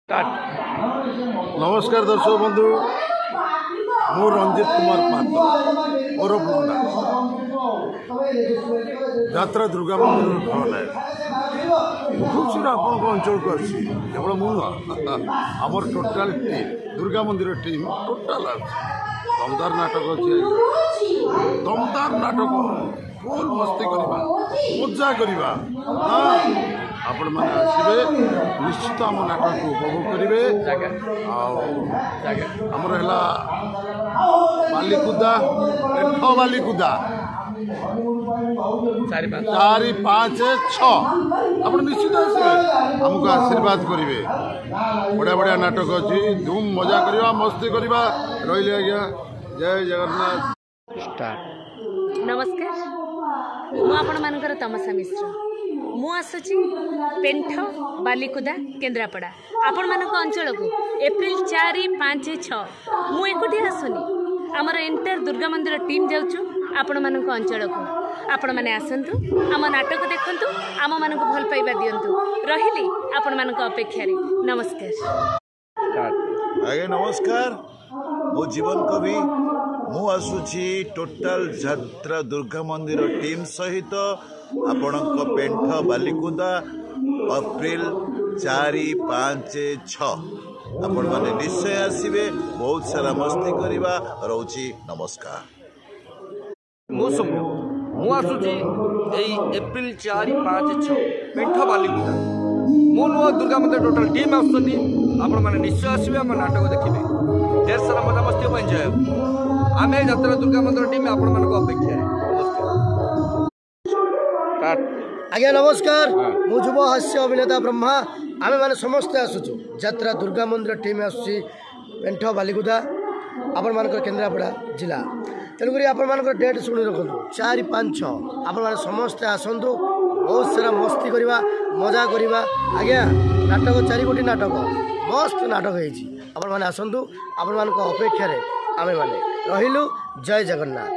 नमस्कार दर्शक बंधु मु रंजित कुमार पात्र मोर ब्लंडा यात्रा दुर्गा मंदिर खलनायक खूब सी आपण अंचल को आसी केवल मुझे आमर टोटाल टीम दुर्गा मंदिर टीम टोटाल दमदार नाटक अच्छे दमदार नाटक फुल मस्ती करवा मजा करवा आपण मैंने आसबे निश्चित आम नाटक को उपभोग करेंगे आमर है बालीकुदा पेठ बालीकुदा 4, 5, 6 आप निश्चित आसबे आमको आशीर्वाद करेंगे बढ़िया बढ़िया नाटक अच्छी धूम मजा करवा मस्ती करवा रही आज्ञा जय जगन्नाथ। नमस्कार मु आपण मानकर तमसा मिश्र मु आसुची पेंठ बालीकुदा केन्द्रापड़ा आपण मानक अंचल को एप्रिल 4, 5, 6 मु एकुटी आसुनी आमर एंटायर दुर्गा मंदिर टीम जाऊँ आपण मानक अंचल को आपण माने आसंतु आम नाटक देखंतु आम मानक भल पाइबा दियंतु रहिली आपण मानक अपेक्षा रे नमस्कार। आगे नमस्कार मो जीवन कवि मु आसुची टोटाल यात्रा दुर्गा मंदिर टीम सहित आपणक पेंठ बालीकुदा एप्रिल 4, 5, 6 आपण माने निश्चय आसीबे बहुत सारा मस्ती करवा रोची नमस्कार। मो सौम्य मु आसुची एप्रिल 4, 5, 6 पेंठ बालीकुदा मो नुआ दुर्गा मंदिर टोटाल टीम आसुनी आपण माने निश्चय आसीबे हम नाटक देखिबे ढेर सारा मजा मस्ती एंजॉय आम यात्रा दुर्गा मंदिर टीम आपण मानक अपेक्षा। आज्ञा नमस्कार मु युव हास्य अभिनेता ब्रह्मा आमे माने समस्त आसुचु यात्रा दुर्गा मंदिर टीम आसुची पेंठ बालीकुदा आपण मानक केन्द्रापड़ा जिला तेणुक आपण मानक डेट शुणी रखु 4, 5, 6 आपण माने समस्त आसतु बहुत सारा मस्ती करवा मजा करवा आज्ञा नाटक 4 गोटी नाटक मस्त नाटक होती आपण माने आसतु आपण मानक अपेक्षा आमे माने रहिलु जय जगन्नाथ।